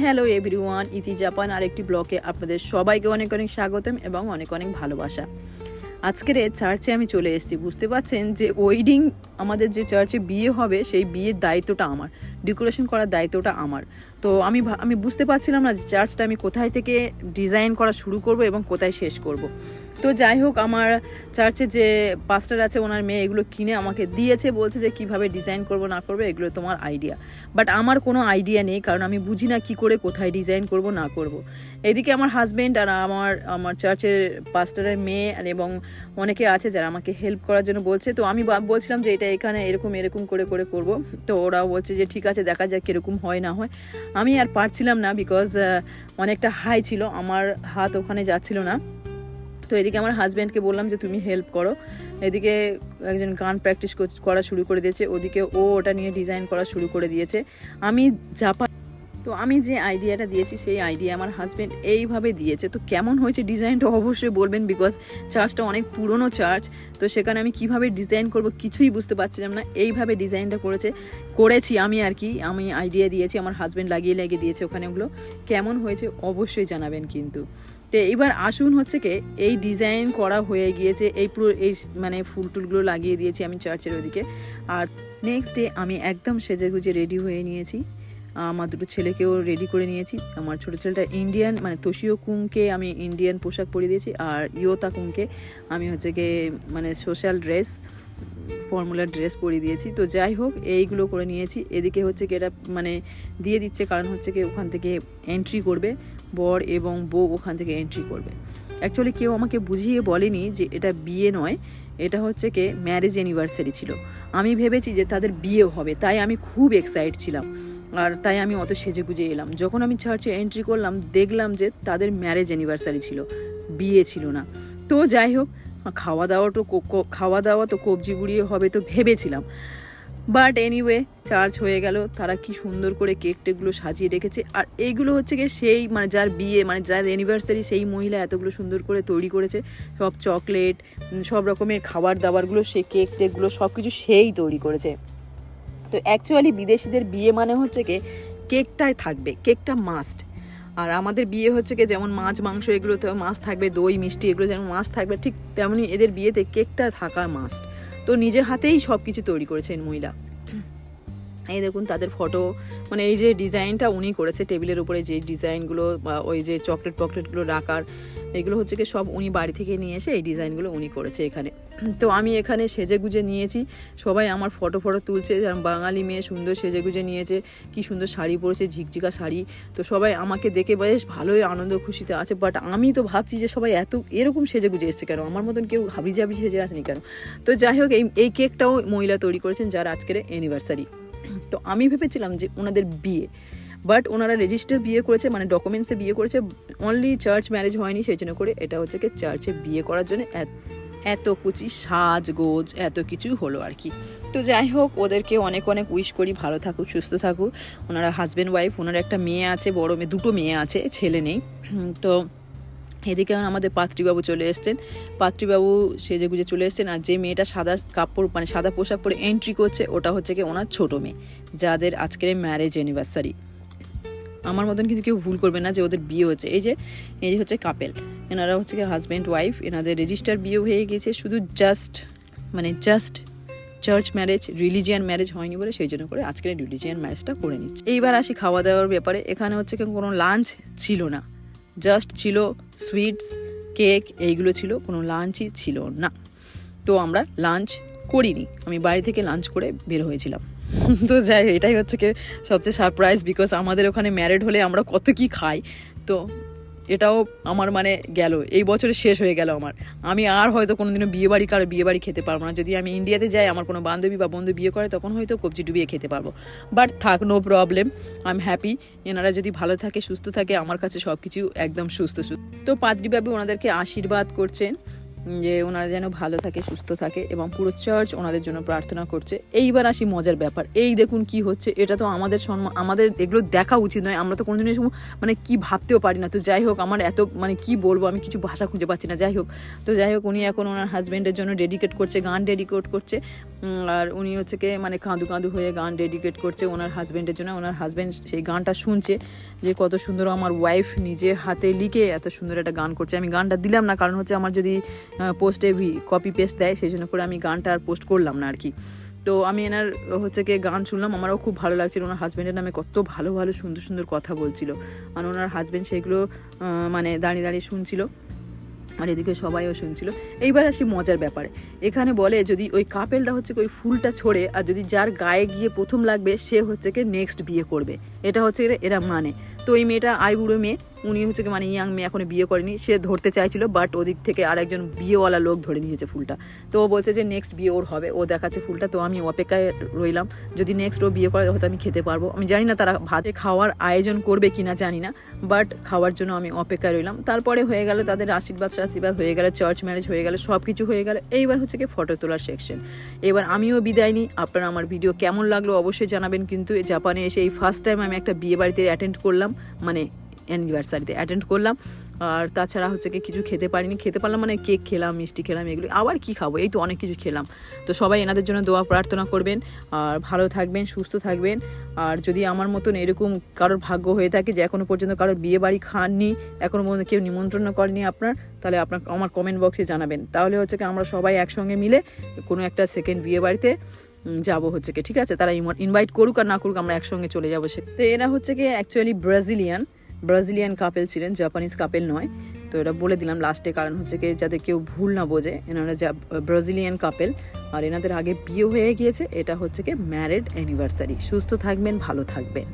Hello everyone, ইতি Japan আরেকটি ব্লগে আপনাদের সবাইকে অনেক অনেক স্বাগতম এবং অনেক অনেক ভালোবাসা। আজকের চার্চে আমি চলে এসেছি। বুঝতে পারছেন যে ওয়েডিং, আমাদের যে চার্চে বিয়ে হবে সেই বিয়ের দায়িত্বটা আমার, ডেকোরেশন করার দায়িত্বটা আমার। তো আমি বুঝতে পারছিলাম না যে চার্চটা আমি কোথায় থেকে ডিজাইন করা শুরু করব এবং কোথায় শেষ করব। তো যাই হোক, আমার চার্চে যে পাস্টার আছে ওনার মেয়ে এগুলো কিনে আমাকে দিয়েছে, বলছে যে কিভাবে ডিজাইন করব না করবে এগুলো তোমার আইডিয়া। বাট আমার কোনো আইডিয়া নেই, কারণ আমি বুঝি না কি করে কোথায় ডিজাইন করব না করব। এদিকে আমার হাজব্যান্ড আর আমার চার্চের পাস্টারের মেয়ে এবং অনেকে আছে যারা আমাকে হেল্প করার জন্য বলছে। তো আমি বলছিলাম যে এটা এখানে এরকম এরকম করে করে করব। তো ওরাও বলছে যে ঠিক আছে, দেখা যাক কীরকম হয় না হয়। আমি আর পারছিলাম না, বিকজ অনেকটা হাই ছিল, আমার হাত ওখানে যাচ্ছিল না। তো এদিকে আমার হাজব্যান্ডকে বললাম যে তুমি হেল্প করো। এদিকে একজন গান প্র্যাকটিস করা শুরু করে দিয়েছে, ওদিকে ও ওটা নিয়ে ডিজাইন করা শুরু করে দিয়েছে। আমি যে আইডিয়াটা দিয়েছি সেই আইডিয়া আমার হাজব্যান্ড এইভাবে দিয়েছে। তো কেমন হয়েছে ডিজাইনটা অবশ্যই বলবেন, বিকজ চার্চটা অনেক পুরনো চার্চ। তো সেখানে আমি কিভাবে ডিজাইন করব কিছুই বুঝতে পারছিলাম না। এইভাবে ডিজাইনটা করেছি আমি আর কি। আমি আইডিয়া দিয়েছি, আমার হাজব্যান্ড লাগিয়ে দিয়েছে ওখানে। ওগুলো কেমন হয়েছে অবশ্যই জানাবেন কিন্তু। তো এইবার আসুন হচ্ছে কি, এই ডিজাইন করা হয়ে গিয়েছে, এই পুরো এই মানে ফুল টুলগুলো লাগিয়ে দিয়েছি আমি চার্চের ওদিকে। আর নেক্সট ডে আমি একদম সেজে গুজে রেডি হয়ে নিয়েছি। আমার দুটো ছেলেকেও রেডি করে নিয়েছি। আমার ছোটো ছেলেটা ইন্ডিয়ান, মানে তোশিও কুংকে আমি ইন্ডিয়ান পোশাক পরিয়ে দিয়েছি, আর ইয়োতা কুংকে আমি হচ্ছে গিয়ে মানে সোশ্যাল ড্রেস, ফর্মুলার ড্রেস পরিয়ে দিয়েছি। তো যাই হোক, এইগুলো করে নিয়েছি। এদিকে হচ্ছে কি এটা মানে দিয়ে দিচ্ছে, কারণ হচ্ছে কি ওখান থেকে এন্ট্রি করবে বর এবং বউ, ওখান থেকে এন্ট্রি করবে। অ্যাকচুয়ালি কেউ আমাকে বুঝিয়ে বলেনি যে এটা বিয়ে নয়, এটা হচ্ছে কি ম্যারেজ অ্যানিভার্সারি ছিল। আমি ভেবেছি যে তাদের বিয়ে হবে, তাই আমি খুব এক্সাইটেড ছিলাম, আর তাই আমি অত সেজে গুজে এলাম। যখন আমি চার্চে এন্ট্রি করলাম দেখলাম যে তাদের ম্যারেজ অ্যানিভার্সারি ছিল, বিয়ে ছিল না। তো যাই হোক, খাওয়া দাওয়া তো কবজি বুড়িয়ে হবে তো ভেবেছিলাম। বাট এনিওয়ে, চার্চ হয়ে গেল। তারা কি সুন্দর করে কেক টেকগুলো সাজিয়ে রেখেছে। আর এইগুলো হচ্ছে গিয়ে সেই মানে যার বিয়ে, মানে যার অ্যানিভার্সারি সেই মহিলা এতগুলো সুন্দর করে তৈরি করেছে। সব চকলেট, সব রকমের খাবার দাবারগুলো, সেই কেক টেকগুলো সব কিছু সেই তৈরি করেছে। তো অ্যাকচুয়ালি বিদেশিদের বিয়ে মানে হচ্ছে কি কেকটাই থাকবে, কেকটা মাস্ট। আর আমাদের বিয়ে হচ্ছে কি যেমন মাছ মাংস এগুলো তো মাছ থাকবে, দই মিষ্টি এগুলো যেমন মাছ থাকবে, ঠিক তেমনি এদের বিয়েতে কেকটা থাকা মাস্ট। তো নিজের হাতেই সব কিছু তৈরি করেছেন মহিলা। এই দেখুন তাদের ফটো, মানে এই যে ডিজাইনটা উনি করেছে টেবিলের উপরে, যে ডিজাইনগুলো বা ওই যে চকলেটগুলো রাখার, এগুলো হচ্ছে কি সব উনি বাড়ি থেকে নিয়ে এসে এই ডিজাইনগুলো উনি করেছে এখানে। তো আমি এখানে সেজে গুজে নিয়েছি, সবাই আমার ফটো তুলছে। বাঙালি মেয়ে সুন্দর সেজে গুজে নিয়েছে, কি সুন্দর শাড়ি পরেছে, ঝিকঝিকা শাড়ি। তো সবাই আমাকে দেখে বেশ ভালোই আনন্দ খুশিতে আছে। বাট আমি তো ভাবছি যে সবাই এরকম সেজে গুজে এসছে কেন, আমার মতন কেউ হাবিজাবি সেজে আসেনি কেন। তো যাই হোক, এই কেকটাও মহিলা তৈরি করেছেন যার আজকের অ্যানিভার্সারি। তো আমি ভেবেছিলাম যে ওনাদের বিয়ে, বাট ওনারা রেজিস্টার বিয়ে করেছে, মানে ডকুমেন্টসে বিয়ে করেছে, অনলি চার্চ ম্যারেজ হয়নি। সেই জন্য করে এটা হচ্ছে কি চার্চে বিয়ে করার জন্য এত কুচি সাজগোজ এত কিছু হলো আর কি। তো যাই হোক, ওদেরকে অনেক অনেক উইশ করি, ভালো থাকুক সুস্থ থাকুক। ওনারা হাজব্যান্ড ওয়াইফ, ওনার একটা মেয়ে আছে, বড় মেয়ে, দুটো মেয়ে আছে, ছেলে নেই। তো এদিকে আমাদের পাত্রীবাবু চলে এসছেন, পাত্রীবাবু সেজে গুজে চলে এসছেন। আর যে মেয়েটা সাদা কাপড় মানে সাদা পোশাক পরে এন্ট্রি করছে ওটা হচ্ছে কি ওনার ছোটো মেয়ে, যাদের আজকের ম্যারেজ অ্যানিভার্সারি। আমার মতন কিন্তু কেউ ভুল করবে না যে ওদের বিয়ে হচ্ছে। এই যে হচ্ছে কাপেল, এনারা হচ্ছে কি হাজব্যান্ড ওয়াইফ। এনাদের রেজিস্টার বিয়ে হয়ে গেছে, শুধু just church marriage, religion marriage হয়নি বলে সেই জন্য করে আজকের রিলিজিয়ান ম্যারেজটা করে নিচ্ছে। এইবার আসি খাওয়া দাওয়ার ব্যাপারে। এখানে হচ্ছে কি কোনো লাঞ্চ ছিল না, জাস্ট ছিল সুইটস, কেক, এইগুলো ছিল, কোনো লাঞ্চই ছিল না। তো আমরা লাঞ্চ করিনি, আমি বাড়ি থেকে লাঞ্চ করে বের হয়েছিলাম। তো যাই, এটাই হচ্ছে কি সবচেয়ে সারপ্রাইজ, বিকজ আমাদের ওখানে ম্যারেড হলে আমরা কত কি খাই। তো এটাও আমার মানে গেল, এই বছরে শেষ হয়ে গেল আমার। আমি আর হয়তো কোনোদিনও বিয়ে বাড়ি খেতে পারবো না। যদি আমি ইন্ডিয়াতে যাই, আমার কোনো বান্ধবী বা বন্ধু বিয়ে করে, তখন হয়তো কবজি ডুবিয়ে খেতে পারবো। বাট থাক, no problem, I am happy. এনারা যদি ভালো থাকে সুস্থ থাকে, আমার কাছে সব কিছু একদম সুস্থ। তো পাদ্রীবাবু ওনাদেরকে আশীর্বাদ করছেন যে ওনারা যেন ভালো থাকে সুস্থ থাকে, এবং পুরো চার্চ ওনাদের জন্য প্রার্থনা করছে। এইবার আসি মজার ব্যাপার। এই দেখুন কি হচ্ছে, এটা তো আমাদের এগুলো দেখা উচিত নয়, আমরা তো কোনোদিনই মানে কি ভাবতেও পারি না। তো যাই হোক, আমার এত মানে কি বলবো, আমি কিছু ভাষা খুঁজে পাচ্ছি না। যাই হোক, উনি এখন ওনার হাজব্যান্ডের জন্য ডেডিকেট করছে, গান ডেডিকেট করছে। আর উনি হচ্ছে কি মানে কাঁদু হয়ে গান ডেডিকেট করছে ওনার হাজব্যান্ডের জন্য। ওনার হাজব্যান্ড সেই গানটা শুনছে যে কত সুন্দর আমার ওয়াইফ নিজে হাতে লিখে এত সুন্দর একটা গান করছে। আমি গানটা দিলাম না, কারণ হচ্ছে আমার যদি পোস্টে কপি পেস্ট দেয়, সেই জন্য করে আমি গানটা আর পোস্ট করলাম না আর কি। তো আমি এনার হচ্ছে কি গান শুনলাম, আমারও খুব ভালো লাগছিল। ওনার হাজব্যান্ডের নামে কত ভালো ভালো সুন্দর সুন্দর কথা বলছিল, আর ওনার হাজব্যান্ড সেগুলো মানে দাঁড়িয়ে দাঁড়িয়ে শুনছিল, আর এদিকে সবাইও শুনছিল। এইবার আসি মজার ব্যাপারে। এখানে বলে যদি ওই কাপেলটা হচ্ছে ওই ফুলটা ছড়ে, আর যদি যার গায়ে গিয়ে প্রথম লাগবে সে হচ্ছে কি নেক্সট বিয়ে করবে, এটা হচ্ছে এরা মানে। তো ওই মেয়েটা আইবুড়ো মেয়ে, উনি হচ্ছে মানে ইয়াং মেয়ে, এখনো বিয়ে করেনি, সে ধরতে চাইছিল, বাট ওদিক থেকে আর একজন বিয়েওয়ালা লোক ধরে নিয়েছে ফুলটা। তো ও বলছে যে নেক্সট বিয়ে ওর হবে, ও দেখাচ্ছে ফুলটা। তো আমি অপেক্ষায় রইলাম, যদি নেক্সট ও বিয়ে করে হয়তো আমি খেতে পারবো। আমি জানি না তারা ভাতে খাওয়ার আয়োজন করবে কিনা জানি না, বাট খাওয়ার জন্য আমি অপেক্ষায় রইলাম। তারপরে হয়ে গেল তাদের আশীর্বাদ হয়ে গেল, চার্চ ম্যারেজ হয়ে গেল, সব কিছু হয়ে গেল। এইবার হচ্ছে কি ফটো তোলার সেকশন। এবার আমিও বিদায় নিই। আপনারা আমার ভিডিও কেমন লাগলো অবশ্যই জানাবেন। কিন্তু জাপানে এসে এই ফার্স্ট টাইম আমি একটা বিয়ে বাড়িতে অ্যাটেন্ড করলাম, মানে অ্যানিভার্সারিতে অ্যাটেন্ড করলাম। আর তাছাড়া হচ্ছে কি কিছু খেতে পারলাম, মানে কেক খেলাম, মিষ্টি খেলাম, এগুলো আবার কি খাবো, এই তো অনেক কিছু খেলাম। তো সবাই এনাদের জন্য দোয়া প্রার্থনা করবেন, আর ভালো থাকবেন, সুস্থ থাকবেন। আর যদি আমার মতন এরকম কারোর ভাগ্য হয়ে থাকে যে এখনও পর্যন্ত কারোর বিয়ে বাড়ি খাননি, এখনও পর্যন্ত কেউ নিমন্ত্রণ করেনি আপনার, তাহলে আপনার আমার কমেন্ট বক্সে জানাবেন। তাহলে হচ্ছে কি আমরা সবাই একসঙ্গে মিলে কোনো একটা সেকেন্ড বিয়ে বাড়িতে যাবো হচ্ছে কি, ঠিক আছে? তারা ইনভাইট করুক আর না করুক, আমরা একসঙ্গে চলে যাবো। তো এরা হচ্ছে কি অ্যাকচুয়ালি ব্রাজিলিয়ান কাপেল ছিলেন, জাপানিজ কাপেল নয়। তো এটা বলে দিলাম লাস্টে, কারণ হচ্ছে কি যাতে কেউ ভুল না বোঝে, এনারা ব্রাজিলিয়ান কাপেল, আর এনাদের আগে বিয়ে হয়ে গিয়েছে। এটা হচ্ছে কি ম্যারেড অ্যানিভার্সারি। সুস্থ থাকবেন, ভালো থাকবেন।